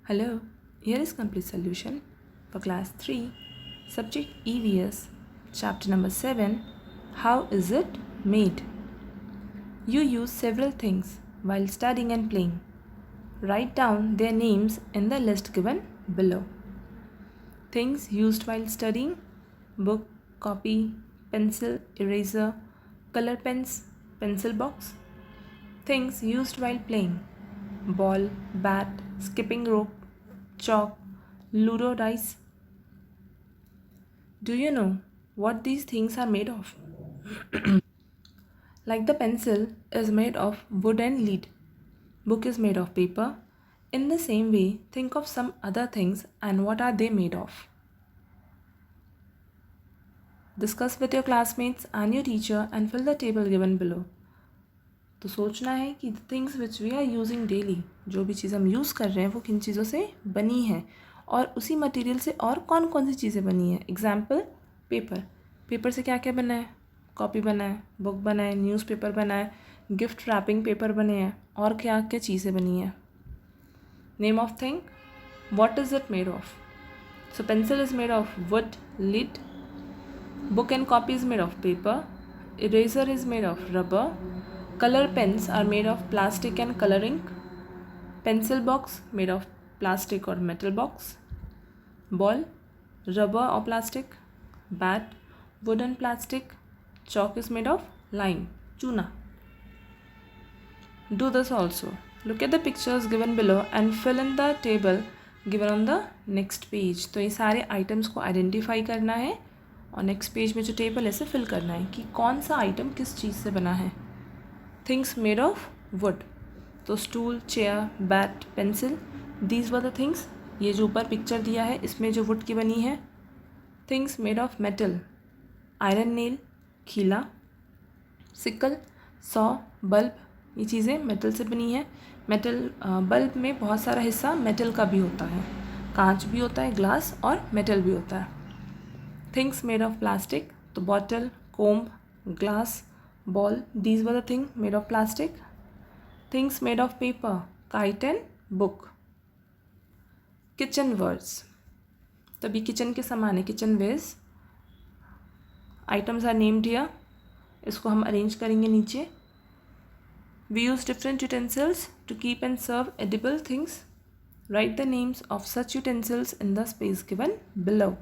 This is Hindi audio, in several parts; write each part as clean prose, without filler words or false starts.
Hello, here is complete solution for class 3, subject EVS, chapter number 7. How is it made? You use several things while studying and playing. Write down their names in the list given below. Things used while studying: book, copy, pencil, eraser, color pens, pencil box. Things used while playing: ball, bat, skipping rope, chalk, ludo dice. Do you know what these things are made of? Like the pencil is made of wood and lead, book is made of paper. In the same way, think of some other things and what are they made of. Discuss with your classmates and your teacher and fill the table given below. तो सोचना है कि the things which we are using daily, जो भी चीज़ हम यूज़ कर रहे हैं वो किन चीज़ों से बनी है और उसी मटेरियल से और कौन कौन सी चीज़ें बनी है. Example paper. पेपर से क्या क्या बना है? कॉपी बना है, बुक बना है, न्यूज़पेपर बना है, गिफ्ट रैपिंग पेपर बने हैं और क्या क्या चीज़ें बनी हैं. Name of thing. What is it made of? So pencil is made of would, lead. Book and copy is made of paper. Eraser is made of rubber. Color pens are made of plastic and color ink. Pencil box made of plastic or metal box. Ball, rubber or plastic. Bat, wood and plastic. Chalk is made of lime, chuna. Do this also. Look at the pictures given below and fill in the table given on the next page. तो ये सारे items को identify करना है और नेक्स्ट पेज में जो टेबल है इसे फिल करना है कि कौन सा आइटम किस चीज़ से बना है. थिंग्स मेड ऑफ वुड, तो stool, chair, bat, pencil, these were the things. ये जो ऊपर पिक्चर दिया है इसमें जो वुड की बनी है. Things made of metal, iron nail, खीला, सिकल, सॉ, बल्ब. ये चीज़ें मेटल से बनी है. मेटल बल्ब में बहुत सारा हिस्सा मेटल का भी होता है, कांच भी होता है, ग्लास और मेटल भी होता है. Things made of plastic, तो bottle, comb, glass, ball, these were the things made of plastic. Things made of paper, kite and book. Kitchen words, तभी किचन के सामान है. Kitchen wares. Items are named here. इसको हम अरेंज करेंगे नीचे. We use different utensils to keep and serve edible things. Write the names of such utensils in the space given below.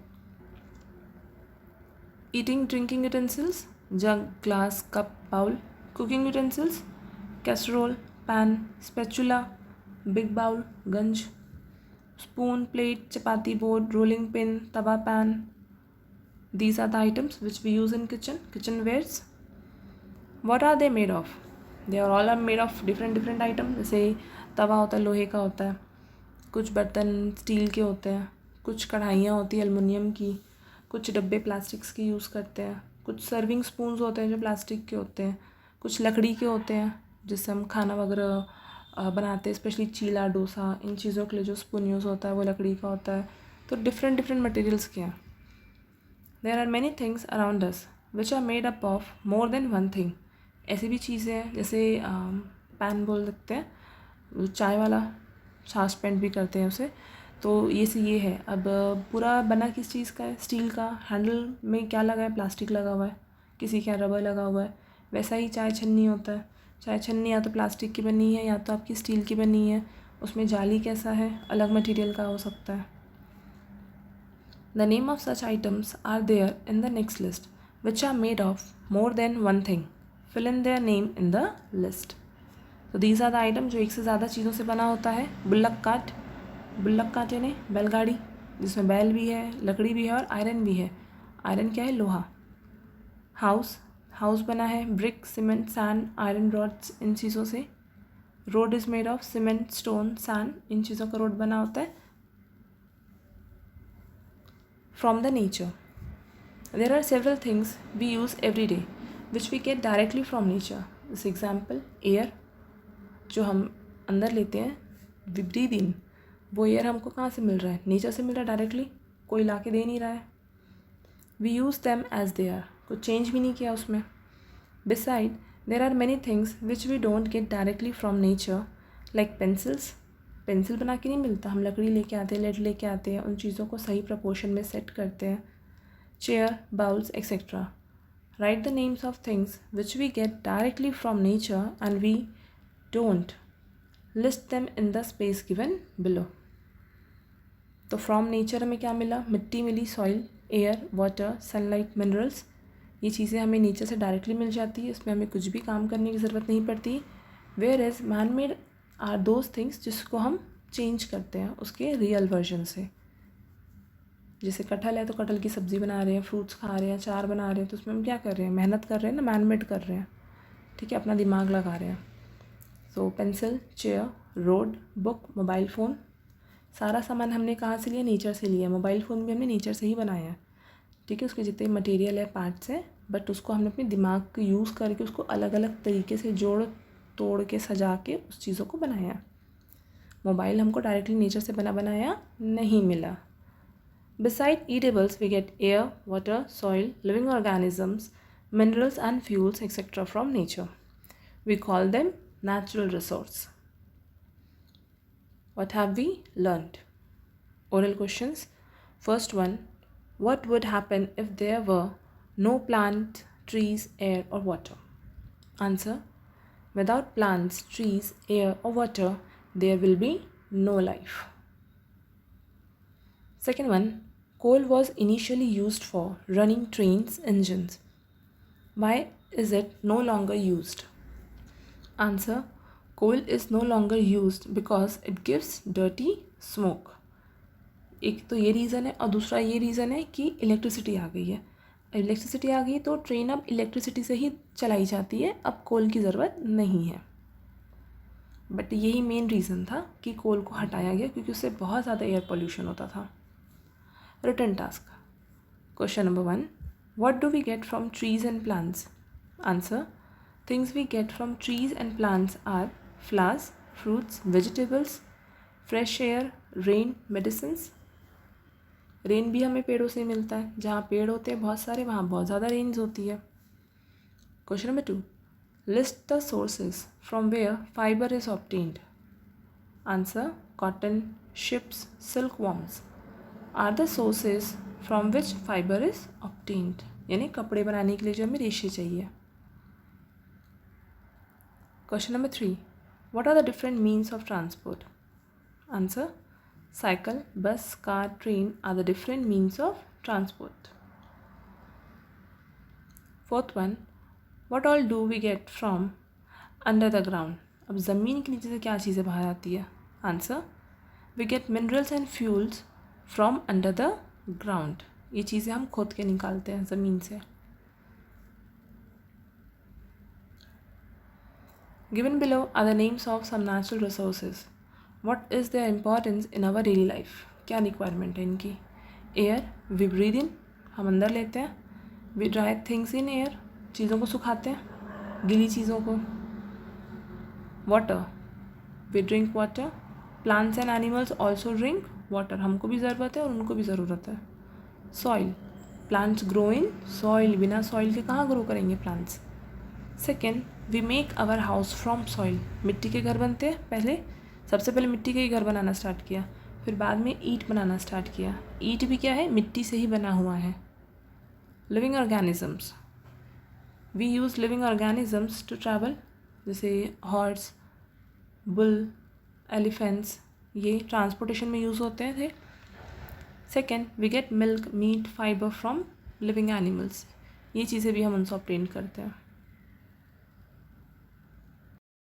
Eating, drinking utensils: jug, glass, cup, bowl. Cooking utensils: casserole, pan, spatula, big bowl, ganj. Spoon, plate, chapati board, rolling pin, tawa, pan. These are the items which we use in kitchen. Kitchenwares. What are they made of? They are all made of different items. जैसे तवा होता है लोहे का होता है, कुछ बर्तन स्टील के होते हैं, कुछ कढ़ाइयाँ होती है एलुमिनियम की, कुछ डब्बे प्लास्टिक्स के यूज़ करते हैं, कुछ सर्विंग स्पून्स होते हैं जो प्लास्टिक के होते हैं, कुछ लकड़ी के होते हैं जिससे हम खाना वगैरह बनाते हैं. स्पेशली चीला, डोसा, इन चीज़ों के लिए जो स्पून यूज़ होता है वो लकड़ी का होता है. तो डिफरेंट मटेरियल्स के हैं. There are many things around us which are made up of more than one thing. ऐसी भी चीज़ें हैं जैसे पैन बोल सकते हैं, चाय वाला, छाछ पेंट भी करते हैं उसे. तो ये है. अब पूरा बना किस चीज़ का है? स्टील का. हैंडल में क्या लगा है? प्लास्टिक लगा हुआ है. किसी के यहाँ रबर लगा हुआ है. वैसा ही चाय छन्नी होता है. चाय छन्नी या तो प्लास्टिक की बनी है या तो आपकी स्टील की बनी है. उसमें जाली कैसा है? अलग मटेरियल का हो सकता है. The name of such items are there in the next list which are made of more than one thing. Fill in their name in the list. तो दीज आर द आइटम जो एक से ज़्यादा चीज़ों से बना होता है. बुल्लक काट, बुल्लक काट यानी बैलगाड़ी जिसमें बैल भी है, लकड़ी भी है और आयरन भी है. आयरन क्या है? लोहा. हाउस, हाउस बना है brick, cement, sand, iron rods, इन चीज़ों से. Road is made of cement, stone, sand, इन चीज़ों का रोड बना होता है. From the nature. There are several things we use every day which we get directly from nature. This example air, जो हम अंदर लेते हैं, वी ब्रीथ इन. वो एयर हमको कहाँ से मिल रहा है? नेचर से मिल रहा है डायरेक्टली, कोई ला के दे नहीं रहा है. We use them as they are, कुछ चेंज भी नहीं किया उसमें. Beside there are many things which we don't get directly from nature like pencils. Pencil बना के नहीं मिलता, हम लकड़ी लेके आते हैं, लेड लेके आते हैं, उन चीज़ों को सही प्रपोर्शन में सेट करते हैं. Chair, bowls, etcetera. Write the names of things which we get directly from nature and we don't. List them in the space given below. तो फ्रॉम नेचर हमें क्या मिला? मिट्टी मिली, soil, air, water, sunlight, minerals. ये चीज़ें हमें नेचर से डायरेक्टली मिल जाती है, इसमें हमें कुछ भी काम करने की ज़रूरत नहीं पड़ती. Whereas man made are those things जिसको हम चेंज करते हैं उसके रियल वर्जन से. जैसे कटहल है तो कटहल की सब्ज़ी बना रहे हैं, फ्रूट्स खा रहे हैं, अचार बना रहे हैं, तो उसमें हम क्या कर रहे हैं? मेहनत कर रहे हैं ना, मैन मेड कर रहे हैं. ठीक है, अपना दिमाग लगा रहे हैं. So pencil, chair, road, book, mobile phone, सारा सामान हमने कहाँ से लिया? नेचर से लिया. मोबाइल फ़ोन भी हमने नेचर से ही बनाया है. ठीक है, उसके जितने मटेरियल है, पार्ट्स हैं, बट उसको हमने अपने दिमाग को यूज़ करके उसको अलग अलग तरीके से जोड़ तोड़ के सजा के उस चीज़ों को बनाया. मोबाइल हमको डायरेक्टली नेचर से बनाया नहीं मिला. Beside edibles we get air, water, soil, living organisms, minerals and fuels etcetera from nature. We call them natural resource. What have we learned? Oral questions. First one, what would happen if there were no plants, trees, air or water? Answer, without plants, trees, air or water, there will be no life. Second one, coal was initially used for running trains, engines. Why is it no longer used? Answer, coal is no longer used because it gives dirty smoke. एक तो ये रीज़न है और दूसरा ये रीज़न है कि इलेक्ट्रिसिटी आ गई है. इलेक्ट्रिसिटी आ गई तो ट्रेन अब इलेक्ट्रिसिटी से ही चलाई जाती है, अब कोल की ज़रूरत नहीं है. बट यही मेन रीज़न था कि कोल को हटाया गया क्योंकि उससे बहुत ज़्यादा एयर पोल्यूशन होता था. Written task. Question number 1, what do we get from trees and plants? Answer, things we get from trees and plants are flowers, fruits, vegetables, fresh air, rain, medicines. Rain भी हमें पेड़ों से मिलता है. जहाँ पेड़ होते हैं बहुत सारे वहाँ बहुत ज़्यादा रेन्स होती है. Question number 2, list the sources from where fibre is obtained. Answer, cotton, sheeps, silk worms are the sources from which fibre is obtained. यानी कपड़े बनाने के लिए जो हमें रेशे चाहिए. Question number 3, what are the different means of transport? Answer, cycle, bus, car, train are the different means of transport. Fourth one, what all do we get from under the ground? अब ज़मीन के नीचे से क्या चीज़ें बाहर आती है? Answer, we get minerals and fuels from under the ground. ये चीज़ें हम खोद के निकालते हैं ज़मीन से. Given below are the names of some natural resources. What is their importance in our daily life? क्या रिक्वायरमेंट है इनकी? एयर, वी ब्रीद इन, हम अंदर लेते हैं. We dry things in air, चीज़ों को सुखाते हैं, गीली चीज़ों को. Water, we drink water. Plants and animals also drink water. हमको भी ज़रूरत है और उनको भी ज़रूरत है. Soil, plants grow in soil. बिना सॉइल के कहाँ ग्रो करेंगे plants. Second, we make our house from soil. मिट्टी के घर बनते हैं. पहले सबसे पहले मिट्टी के ही घर बनाना स्टार्ट किया, फिर बाद में ईंट बनाना स्टार्ट किया. ईंट भी क्या है? मिट्टी से ही बना हुआ है. Living organisms, we use living organisms to travel. जैसे हॉर्स, बुल, एलिफेंट्स, ये ट्रांसपोर्टेशन में यूज़ होते थे. Second, we get milk, meat, fibre from living animals. ये चीज़ें भी हम उनसे ऑब्टेन करते हैं.